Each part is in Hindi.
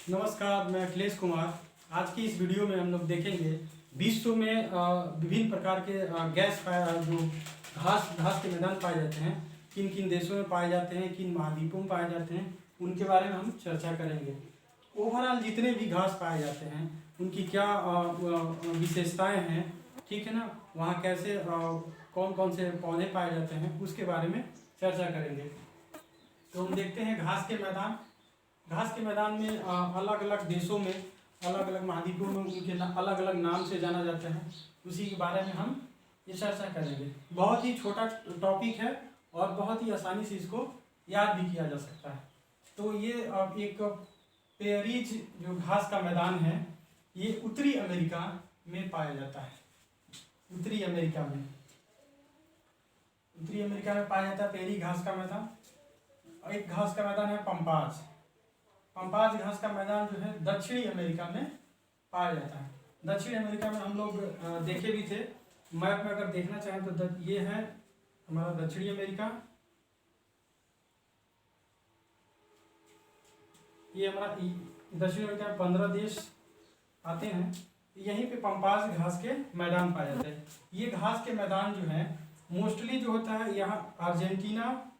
नमस्कार, मैं अखिलेश कुमार। आज की इस वीडियो में हम लोग देखेंगे विश्व में विभिन्न प्रकार के जो घास के मैदान पाए जाते हैं, किन किन देशों में पाए जाते हैं, किन महाद्वीपों में पाए जाते हैं, उनके बारे में हम चर्चा करेंगे। ओवरऑल जितने भी घास पाए जाते हैं उनकी क्या विशेषताएं हैं, ठीक है ना, वहाँ कैसे कौन कौन से पौधे पाए जाते हैं, उसके बारे में चर्चा करेंगे। तो हम देखते हैं घास के मैदान में अलग अलग देशों में, अलग अलग महाद्वीपों में उनके अलग अलग नाम से जाना जाता है। उसी के बारे में हम ये चर्चा करेंगे। बहुत ही छोटा टॉपिक है और बहुत ही आसानी से इसको याद भी किया जा सकता है। तो ये एक पेरीज जो घास का मैदान है, ये उत्तरी अमेरिका में पाया जाता है। उत्तरी अमेरिका में पाया जाता है पेरी घास का मैदान। और एक घास का मैदान है पंपाज घास का मैदान जो है दक्षिणी अमेरिका में पाया जाता है। दक्षिणी अमेरिका में हम लोग देखे भी थे, मैप में अगर देखना चाहें तो ये है हमारा दक्षिणी अमेरिका। ये हमारा दक्षिणी अमेरिका में 15 देश आते हैं। यहीं पे पंपाज घास के मैदान पाए जाते हैं। ये घास के मैदान जो है मोस्टली जो होता है यहाँ अर्जेंटीना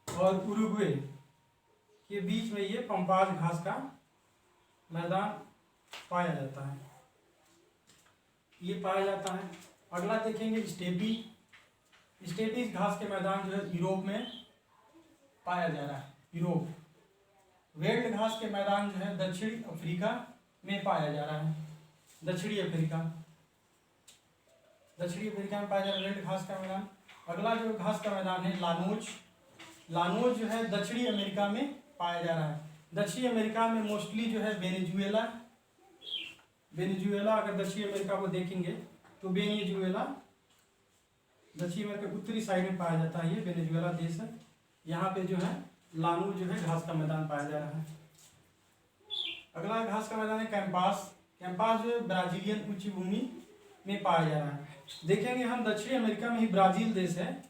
और उरुग्वे के बीच में ये पंपाज घास का मैदान पाया जाता है। ये पाया जाता है। अगला देखेंगे स्टेपी घास के मैदान जो है यूरोप में पाया जा रहा है। यूरोप। वेल्ड घास के मैदान जो है दक्षिण अफ्रीका में पाया जा रहा है। दक्षिणी अफ्रीका में पाया जा रहा है वेल्ड घास का मैदान। अगला जो घास का मैदान है लानोज जो है दक्षिणी अमेरिका में पाया जा रहा है। दक्षिणी अमेरिका में मोस्टली जो है वेनेजुएला अगर दक्षिणी अमेरिका को देखेंगे तो वेनेजुएला दक्षिणी अमेरिका उत्तरी साइड में पाया जाता है। ये वेनेजुएला देश है। यहाँ पे जो है लानू जो है घास का मैदान पाया जा रहा है। अगला घास का मैदान है कैंपास जो है ब्राजीलियन उच्च भूमि में पाया जा रहा है। देखेंगे हम दक्षिणी अमेरिका में ही ब्राजील देश है।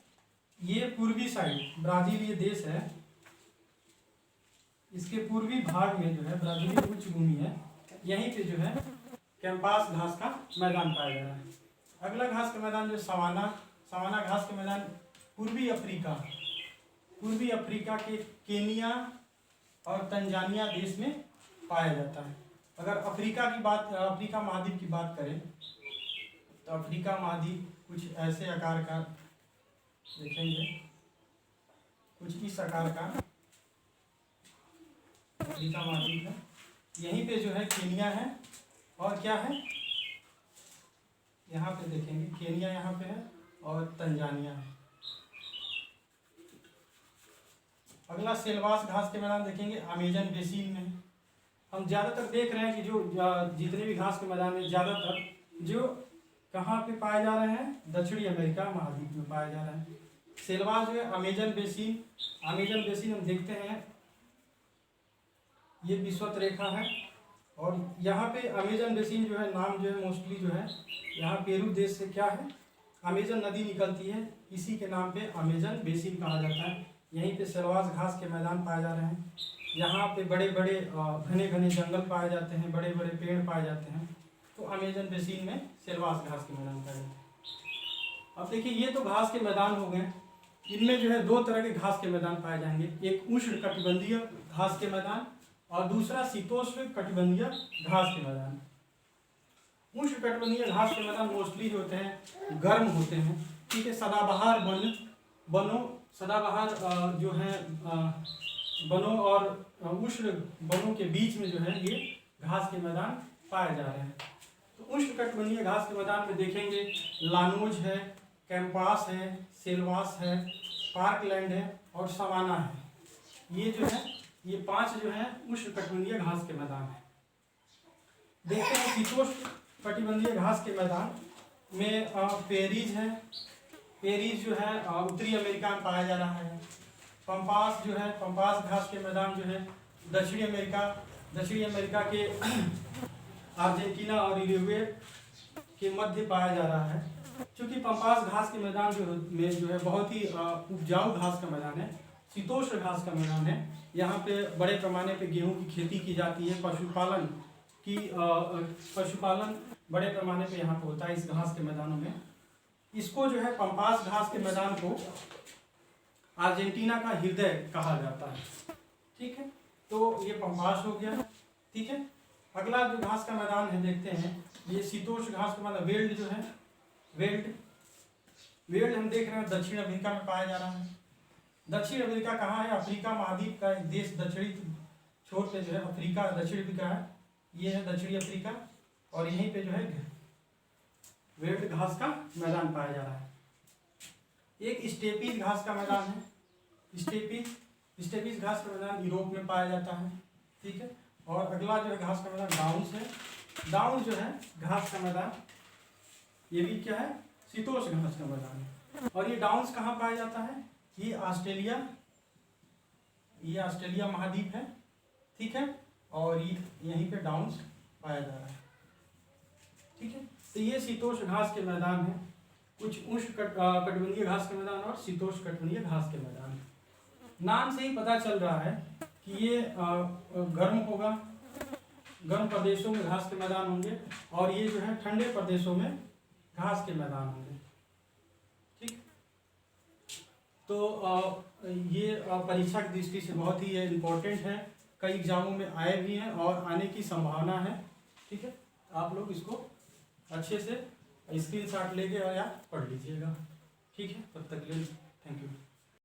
ये पूर्वी साइड ब्राजील ये देश है, इसके पूर्वी भाग में जो है ब्राजीलियन उच्च भूमि है। यहीं पे जो है कैंपास घास का मैदान पाया जा रहा है। अगला घास का मैदान जो सवाना घास का मैदान पूर्वी अफ्रीका के केनिया और तंजानिया देश में पाया जाता है। अगर अफ्रीका महाद्वीप की बात करें तो अफ्रीका महाद्वीप कुछ ऐसे आकार का देखेंगे, कुछ इस आकार का अफ्रीका महाद्वीप है। यहीं पे जो है केनिया है और क्या है, यहाँ पे देखेंगे केनिया यहाँ पे है और तंजानिया है। अगला सेल्वास घास के मैदान देखेंगे अमेजन बेसिन में। हम ज़्यादातर देख रहे हैं कि जो जितने भी घास के मैदान में ज़्यादातर जो कहाँ पे पाए जा रहे हैं, दक्षिणी अमेरिका महाद्वीप में पाए जा रहे हैं। सेल्वास जो है अमेजन बेसिन हम देखते हैं ये विषुवत रेखा है। और यहाँ पे अमेजन बेसिन जो है नाम जो है मोस्टली जो है यहाँ पेरू देश से क्या है अमेजन नदी निकलती है, इसी के नाम पे अमेजन बेसिन कहा जाता है। यहीं पे सेल्वास घास के मैदान पाए जा रहे हैं। यहाँ पे बड़े बड़े घने जंगल पाए जाते हैं, बड़े बड़े पेड़ पाए जाते हैं। तो अमेजन बेसिन में सेल्वास घास के मैदान पाए जाते हैं। अब देखिए ये तो घास के मैदान हो गए। इनमें जो है दो तरह के घास के मैदान पाए जाएंगे, एक उष्ण कटिबंधीय घास के मैदान और दूसरा शीतोष्ण कटिबंधीय घास के मैदान। उष्ण कटिबंधीय घास के मैदान मोस्टली जो होते हैं गर्म होते हैं, ठीक है। सदाबहार जो है वनों और उष्ण वनों के बीच में जो है ये घास के मैदान पाए जा रहे हैं। तो उष्ण कटिबंधीय घास के मैदान में देखेंगे लानोज है, कैंपास है, सेल्वास है, पार्कलैंड है और सवाना है। ये जो है ये 5 जो है उष्ण कटिबंधीय घास के मैदान है। देखते हैं शीतोष्ण कटिबंधीय घास के मैदान में पेरीज है। पेरीज जो है उत्तरी अमेरिका में पाया जा रहा है। पंपास जो है पंपास घास के मैदान जो है दक्षिणी अमेरिका के अर्जेंटीना और यूरुग्वे के मध्य पाया जा रहा है। क्योंकि पंपास घास के मैदान जो है बहुत ही उपजाऊ घास का मैदान है, शीतोष्ण घास का मैदान है। यहाँ पे बड़े पैमाने पे गेहूं की खेती की जाती है, पशुपालन बड़े पैमाने पे यहाँ पे होता है इस घास के मैदानों में। इसको जो है पंपास घास के मैदान को अर्जेंटीना का हृदय कहा जाता है। ठीक है, तो ये पंपास हो गया। ठीक है, अगला जो घास का मैदान है देखते हैं, ये शीतोष्ण घास का मैदान वेल्ड जो है, वेल्ड हम देख रहे हैं दक्षिण अमेरिका में पाया जा रहा है। दक्षिण अमेरिका कहाँ है? अफ्रीका महाद्वीप का एक देश दक्षिणी छोर पे जो है अफ्रीका, दक्षिण अफ्रीका है, ये है दक्षिणी अफ्रीका, और यहीं पे जो है वेल्ड घास का मैदान पाया जा रहा है। एक स्टेपीज घास का मैदान है, स्टेपीज घास का मैदान यूरोप में पाया जाता है। ठीक है, और अगला जो है घास का मैदान डाउन्स है। डाउन जो है घास का मैदान, ये भी क्या है? शीतोष्ण घास का मैदान है। और ये डाउन्स कहाँ पाया जाता है? ये ऑस्ट्रेलिया महाद्वीप है। ठीक है, और ये यहीं पे डाउन्स पाया जा रहा है। ठीक है, तो ये शीतोष्ण घास के मैदान है। कुछ उष्ण कटिबंधीय घास के मैदान और शीतोष्ण कटिबंधीय घास के मैदान। नाम से ही पता चल रहा है कि ये गर्म होगा, गर्म प्रदेशों में घास के मैदान होंगे, और ये जो है ठंडे प्रदेशों में घास के मैदान होंगे। ठीक, तो ये परीक्षा की दृष्टि से बहुत ही इम्पोर्टेंट है, कई एग्जामों में आए भी हैं और आने की संभावना है। ठीक है, आप लोग इसको अच्छे से स्क्रीनशॉट लेके और या पढ़ लीजिएगा। ठीक है, तब तक के लिए थैंक यू।